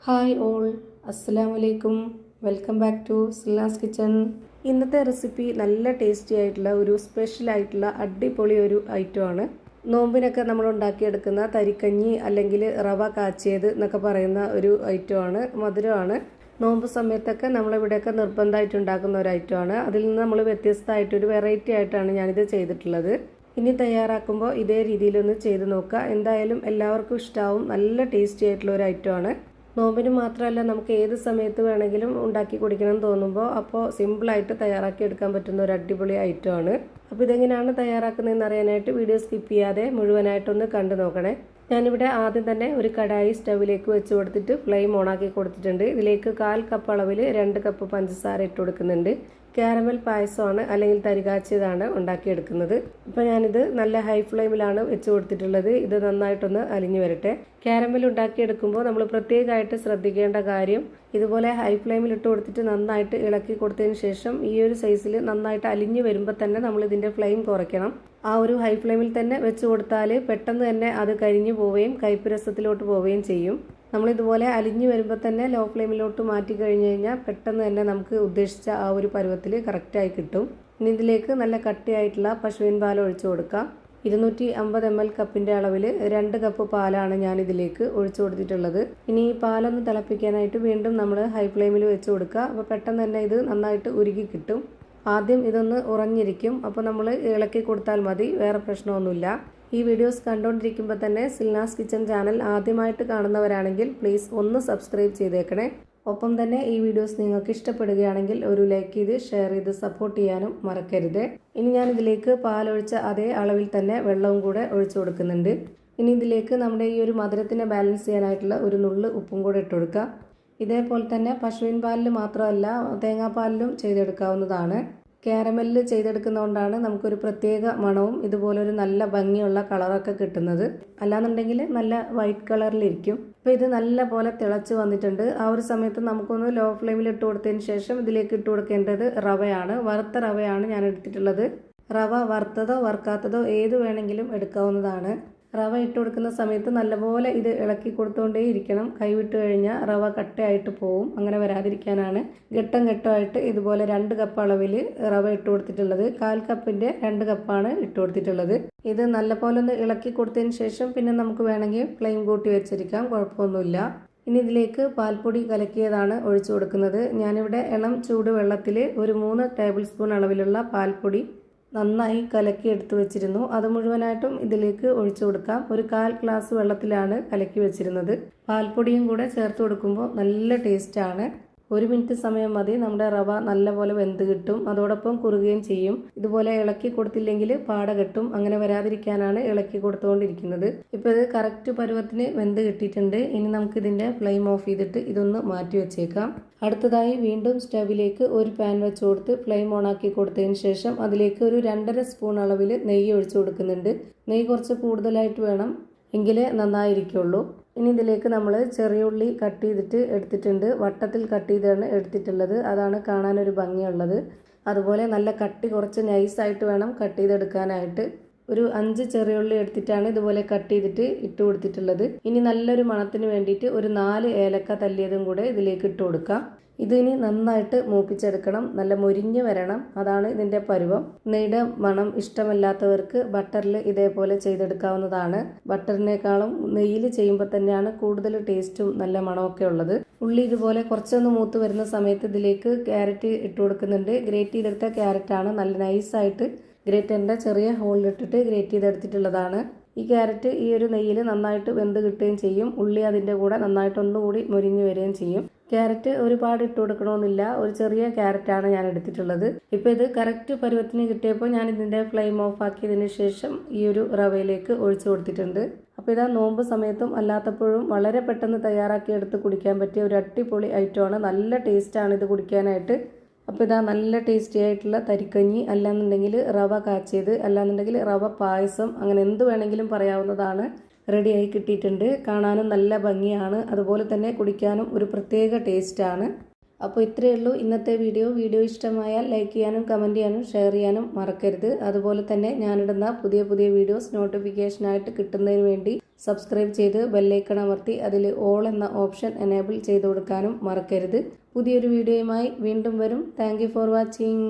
Hi all, അസ്സലാമു അലൈക്കും. Welcome back to Silnas kitchen. ഇന്നത്തെ റെസിപ്പി നല്ല ടേസ്റ്റി ആയിട്ടുള്ള ഒരു സ്പെഷ്യൽ ആയിട്ടുള്ള അടിപൊളി ഒരു ഐറ്റമാണ്. നോമ്പിനൊക്കെ നമ്മൾ ഉണ്ടാക്കിയെടുക്കുന്ന തരിക്കഞ്ഞി അല്ലെങ്കിൽ റവ കാച്ചിയത് എന്നൊക്കെ പറയുന്ന ഒരു ഐറ്റമാണ്. മധുരമാണ്. നോമ്പ് സമയത്തൊക്കെ നമ്മളിവിടെയൊക്കെ നിർബന്ധമായിട്ട് ഉണ്ടാക്കുന്ന ഒരു ഐറ്റമാണ്. അതിൽ നിന്ന് നമ്മൾ വ്യത്യസ്തമായിട്ടൊരു വെറൈറ്റി ആയിട്ടാണ് ഞാനിത് ചെയ്തിട്ടുള്ളത്. ഇനി തയ്യാറാക്കുമ്പോൾ ഇതേ രീതിയിലൊന്ന് ചെയ്ത് നോക്കുക. എന്തായാലും എല്ലാവർക്കും ഇഷ്ടമാവും. നല്ല ടേസ്റ്റി ആയിട്ടുള്ള ഒരു ഐറ്റമാണ്. നോമ്പിന് മാത്രമല്ല, നമുക്ക് ഏത് സമയത്ത് വേണമെങ്കിലും ഉണ്ടാക്കി കുടിക്കണം എന്ന് തോന്നുമ്പോൾ അപ്പോൾ സിമ്പിളായിട്ട് തയ്യാറാക്കി എടുക്കാൻ പറ്റുന്ന ഒരു അടിപൊളി ഐറ്റമാണ്. അപ്പോൾ ഇതെങ്ങനെയാണ് തയ്യാറാക്കുന്നതെന്ന് അറിയാനായിട്ട് വീഡിയോ സ്കിപ്പ് ചെയ്യാതെ മുഴുവനായിട്ടൊന്ന് കണ്ടു നോക്കണേ. ഞാനിവിടെ ആദ്യം തന്നെ ഒരു കടായി സ്റ്റവിലേക്ക് വെച്ച് കൊടുത്തിട്ട് ഫ്ലെയിം ഓണാക്കി കൊടുത്തിട്ടുണ്ട്. ഇതിലേക്ക് 1/4 കപ്പ് അളവിൽ 2 കപ്പ് പഞ്ചസാര ഇട്ട് കൊടുക്കുന്നുണ്ട്. കാരമൽ പായസമാണ് അല്ലെങ്കിൽ തരികാച്ചിയതാണ് ഉണ്ടാക്കിയെടുക്കുന്നത്. അപ്പോൾ ഞാനിത് നല്ല ഹൈ ഫ്ലെയിമിലാണ് വെച്ച് കൊടുത്തിട്ടുള്ളത്. ഇത് നന്നായിട്ടൊന്ന് അലിഞ്ഞു വരട്ടെ. കാരമൽ ഉണ്ടാക്കിയെടുക്കുമ്പോൾ നമ്മൾ പ്രത്യേകമായിട്ട് ശ്രദ്ധിക്കേണ്ട കാര്യം, ഇതുപോലെ ഹൈ ഫ്ലെയിമിൽ ഇട്ട് കൊടുത്തിട്ട് നന്നായിട്ട് ഇളക്കി കൊടുത്തതിന് ശേഷം ഈ ഒരു സൈസിൽ നന്നായിട്ട് അലിഞ്ഞു വരുമ്പോൾ തന്നെ നമ്മൾ ഇതിൻ്റെ ഫ്ലെയിം കുറയ്ക്കണം. ആ ഒരു ഹൈ ഫ്ലെയിമിൽ തന്നെ വെച്ച് കൊടുത്താൽ പെട്ടെന്ന് തന്നെ അത് കരിഞ്ഞു പോവുകയും കയ്പ്പ് രസത്തിലോട്ട് പോവുകയും ചെയ്യും. നമ്മളിതുപോലെ അലിഞ്ഞു വരുമ്പോൾ തന്നെ ലോ ഫ്ലെയിമിലോട്ട് മാറ്റി കഴിഞ്ഞ് കഴിഞ്ഞാൽ പെട്ടെന്ന് തന്നെ നമുക്ക് ഉദ്ദേശിച്ച ആ ഒരു പരുവത്തിൽ കറക്റ്റായി കിട്ടും. ഇനി ഇതിലേക്ക് നല്ല കട്ടിയായിട്ടുള്ള പശുവിൻ പാൽ ഒഴിച്ചു കൊടുക്കാം. 250 ml കപ്പിൻ്റെ അളവിൽ 2 കപ്പ് പാലാണ് ഞാൻ ഇതിലേക്ക് ഒഴിച്ചു കൊടുത്തിട്ടുള്ളത്. ഇനി ഈ പാലൊന്ന് തിളപ്പിക്കാനായിട്ട് വീണ്ടും നമ്മൾ ഹൈ ഫ്ലെയിമിൽ വെച്ച് കൊടുക്കുക. അപ്പോൾ പെട്ടെന്ന് തന്നെ ഇത് നന്നായിട്ട് ഉരുകി കിട്ടും. ആദ്യം ഇതൊന്ന് ഉറഞ്ഞിരിക്കും. അപ്പോൾ നമ്മൾ ഇളക്കി കൊടുത്താൽ മതി, വേറെ പ്രശ്നമൊന്നുമില്ല. ഈ വീഡിയോസ് കണ്ടുകൊണ്ടിരിക്കുമ്പോൾ തന്നെ സിൽനാസ് കിച്ചൺ ചാനൽ ആദ്യമായിട്ട് കാണുന്നവരാണെങ്കിൽ പ്ലീസ് ഒന്ന് സബ്സ്ക്രൈബ് ചെയ്തേക്കണേ. ഒപ്പം തന്നെ ഈ വീഡിയോസ് നിങ്ങൾക്ക് ഇഷ്ടപ്പെടുകയാണെങ്കിൽ ഒരു ലൈക്ക് ചെയ്ത് ഷെയർ ചെയ്ത് സപ്പോർട്ട് ചെയ്യാനും മറക്കരുത്. ഇനി ഞാൻ ഇതിലേക്ക് പാലൊഴിച്ച അതേ അളവിൽ തന്നെ വെള്ളവും കൂടെ ഒഴിച്ചു കൊടുക്കുന്നുണ്ട്. ഇനി ഇതിലേക്ക് നമ്മുടെ ഈ ഒരു മധുരത്തിനെ ബാലൻസ് ചെയ്യാനായിട്ടുള്ള ഒരു നുള്ള് ഉപ്പും കൂടെ ഇട്ട് കൊടുക്കുക. ഇതേപോലെ തന്നെ പശുവിൻ പാലിൽ മാത്രമല്ല തേങ്ങാപ്പാലിലും ചെയ്തെടുക്കാവുന്നതാണ്. കാരമലിൽ ചെയ്തെടുക്കുന്നതുകൊണ്ടാണ് നമുക്കൊരു പ്രത്യേക മണവും ഇതുപോലൊരു നല്ല ഭംഗിയുള്ള കളറൊക്കെ കിട്ടുന്നത്. അല്ലാന്നുണ്ടെങ്കിൽ നല്ല വൈറ്റ് കളറിലിരിക്കും. അപ്പോൾ ഇത് നല്ല പോലെ തിളച്ച് വന്നിട്ടുണ്ട്. ആ ഒരു സമയത്ത് നമുക്കൊന്ന് ലോ ഫ്ലെയിമിൽ ഇട്ട് കൊടുത്തതിന് ശേഷം ഇതിലേക്ക് ഇട്ട് കൊടുക്കേണ്ടത് റവയാണ്. വറുത്ത റവയാണ് ഞാൻ എടുത്തിട്ടുള്ളത്. റവ വറുത്തതോ വറുക്കാത്തതോ ഏത് വേണമെങ്കിലും എടുക്കാവുന്നതാണ്. റവ ഇട്ട് കൊടുക്കുന്ന സമയത്ത് നല്ലപോലെ ഇത് ഇളക്കി കൊടുത്തുകൊണ്ടേ ഇരിക്കണം. കൈവിട്ട് കഴിഞ്ഞാൽ റവ കട്ടയായിട്ട് പോവും. അങ്ങനെ വരാതിരിക്കാനാണ് ഘട്ടം ഘട്ടമായിട്ട് ഇതുപോലെ 2 കപ്പ് അളവിൽ റവ ഇട്ട് കൊടുത്തിട്ടുള്ളത്. 1/4 കപ്പിൻ്റെ 2 കപ്പാണ് ഇട്ട് കൊടുത്തിട്ടുള്ളത്. ഇത് നല്ലപോലെ ഒന്ന് ഇളക്കി കൊടുത്തതിന് ശേഷം പിന്നെ നമുക്ക് വേണമെങ്കിൽ ഫ്ലെയിം കൂട്ടി വെച്ചിരിക്കാം, കുഴപ്പമൊന്നുമില്ല. ഇനി ഇതിലേക്ക് പാൽപ്പൊടി കലക്കിയതാണ് ഒഴിച്ചു കൊടുക്കുന്നത്. ഞാനിവിടെ ഇളം ചൂട് വെള്ളത്തിൽ ഒരു 3 ടേബിൾ സ്പൂൺ അളവിലുള്ള പാൽപ്പൊടി നന്നായി കലക്കി എടുത്തു വെച്ചിരുന്നു. അത് മുഴുവനായിട്ടും ഇതിലേക്ക് ഒഴിച്ചു കൊടുക്കാം. ഒരു 1/4 ഗ്ലാസ് വെള്ളത്തിലാണ് കലക്കി വെച്ചിരുന്നത്. പാൽപ്പൊടിയും കൂടെ ചേർത്ത് കൊടുക്കുമ്പോൾ നല്ല ടേസ്റ്റാണ്. 1 മിനിറ്റ് സമയം മതി. നമ്മുടെ റവ നല്ലപോലെ വെന്ത് കിട്ടും. അതോടൊപ്പം കുറുകുകയും ചെയ്യും. ഇതുപോലെ ഇളക്കി കൊടുത്തില്ലെങ്കിൽ പാട കെട്ടും. അങ്ങനെ വരാതിരിക്കാനാണ് ഇളക്കി കൊടുത്തുകൊണ്ടിരിക്കുന്നത്. ഇപ്പോൾ ഇത് കറക്റ്റ് പരുവത്തിന് വെന്ത് കിട്ടിയിട്ടുണ്ട്. ഇനി നമുക്കിതിൻ്റെ ഫ്ലെയിം ഓഫ് ചെയ്തിട്ട് ഇതൊന്ന് മാറ്റി വെച്ചേക്കാം. അടുത്തതായി വീണ്ടും സ്റ്റവിലേക്ക് ഒരു പാൻ വെച്ച് കൊടുത്ത് ഫ്ലെയിം ഓണാക്കി കൊടുത്തതിന് ശേഷം അതിലേക്ക് ഒരു 2.5 സ്പൂൺ അളവിൽ നെയ്യ് ഒഴിച്ചു കൊടുക്കുന്നുണ്ട്. നെയ്യ് കുറച്ച് കൂടുതലായിട്ട് വേണം, എങ്കിലേ നന്നായിരിക്കുള്ളൂ. ഇനി ഇതിലേക്ക് നമ്മൾ ചെറിയ ഉള്ളി കട്ട് ചെയ്തിട്ട് എടുത്തിട്ടുണ്ട്. വട്ടത്തിൽ കട്ട് ചെയ്താണ് എടുത്തിട്ടുള്ളത്. അതാണ് കാണാനൊരു ഭംഗിയുള്ളത്. അതുപോലെ നല്ല കട്ടി കുറച്ച് നൈസായിട്ട് വേണം കട്ട് ചെയ്തെടുക്കാനായിട്ട്. ഒരു 5 ചെറിയ ഉള്ളി എടുത്തിട്ടാണ് ഇതുപോലെ കട്ട് ചെയ്തിട്ട് ഇട്ട് കൊടുത്തിട്ടുള്ളത്. ഇനി നല്ലൊരു മണത്തിന് വേണ്ടിയിട്ട് ഒരു 4 ഏലക്ക തല്ലിയതും കൂടെ ഇതിലേക്ക് ഇട്ട് കൊടുക്കാം. ഇതിനി നന്നായിട്ട് മൂപ്പിച്ചെടുക്കണം. നല്ല മൊരിഞ്ഞ് വരണം. അതാണ് ഇതിൻ്റെ പരുവം. നെയ്യുടെ മണം ഇഷ്ടമല്ലാത്തവർക്ക് ബട്ടറിൽ ഇതേപോലെ ചെയ്തെടുക്കാവുന്നതാണ്. ബട്ടറിനേക്കാളും നെയ്യിൽ ചെയ്യുമ്പോൾ തന്നെയാണ് കൂടുതൽ ടേസ്റ്റും നല്ല മണമൊക്കെ ഉള്ളത്. ഉള്ളി ഇതുപോലെ കുറച്ചൊന്ന് മൂത്ത് വരുന്ന സമയത്ത് ഇതിലേക്ക് ക്യാരറ്റ് ഇട്ട് കൊടുക്കുന്നുണ്ട്. ഗ്രേറ്റ് ചെയ്തെടുത്ത ക്യാരറ്റാണ്. നല്ല നൈസായിട്ട് ഗ്രേറ്ററിൻ്റെ ചെറിയ ഹോളിലിട്ടിട്ട് ഗ്രേറ്റ് ചെയ്തെടുത്തിട്ടുള്ളതാണ്. ഈ ക്യാരറ്റ് ഈ ഒരു നെയ്യിൽ നന്നായിട്ട് വെന്ത് കിട്ടുകയും ചെയ്യും. ഉള്ളി അതിൻ്റെ കൂടെ നന്നായിട്ട് ഒന്നുകൂടി മൊരിഞ്ഞ് വരികയും ചെയ്യും. ക്യാരറ്റ് ഒരുപാട് ഇട്ട് കൊടുക്കണമെന്നില്ല. ഒരു ചെറിയ ക്യാരറ്റാണ് ഞാൻ എടുത്തിട്ടുള്ളത്. ഇപ്പോൾ ഇത് കറക്റ്റ് പരുവത്തിന് കിട്ടിയപ്പോൾ ഞാൻ ഇതിൻ്റെ ഫ്ലെയിം ഓഫ് ആക്കിയതിന് ശേഷം ഈ ഒരു റവയിലേക്ക് ഒഴിച്ചു കൊടുത്തിട്ടുണ്ട്. അപ്പോൾ ഇതാ നോമ്പ് സമയത്തും അല്ലാത്തപ്പോഴും വളരെ പെട്ടെന്ന് തയ്യാറാക്കി എടുത്ത് കുടിക്കാൻ പറ്റിയ ഒരു അടിപൊളി ഐറ്റമാണ്. നല്ല ടേസ്റ്റാണ് ഇത് കുടിക്കാനായിട്ട്. അപ്പോൾ ഇതാ നല്ല ടേസ്റ്റി ആയിട്ടുള്ള തരിക്കഞ്ഞി, അല്ലാന്നുണ്ടെങ്കിൽ റവ കാച്ചിയത്, അല്ലാന്നുണ്ടെങ്കിൽ റവ പായസം, അങ്ങനെ എന്ത് വേണമെങ്കിലും പറയാവുന്നതാണ്. റെഡിയായി കിട്ടിയിട്ടുണ്ട്. കാണാനും നല്ല ഭംഗിയാണ്. അതുപോലെ തന്നെ കുടിക്കാനും ഒരു പ്രത്യേക ടേസ്റ്റാണ്. അപ്പോൾ ഇത്രയേ ഉള്ളൂ ഇന്നത്തെ വീഡിയോ ഇഷ്ടമായാൽ ലൈക്ക് ചെയ്യാനും കമൻറ്റ് ചെയ്യാനും ഷെയർ ചെയ്യാനും മറക്കരുത്. അതുപോലെ തന്നെ ഞാനിടുന്ന പുതിയ വീഡിയോസ് നോട്ടിഫിക്കേഷനായിട്ട് കിട്ടുന്നതിന് വേണ്ടി സബ്സ്ക്രൈബ് ചെയ്ത് ബെല്ലൈക്കൺ അമർത്തി അതിൽ ഓൾ എന്ന ഓപ്ഷൻ എനേബിൾ ചെയ്ത് കൊടുക്കാനും മറക്കരുത്. പുതിയൊരു വീഡിയോയുമായി വീണ്ടും വരും. Thank you for watching.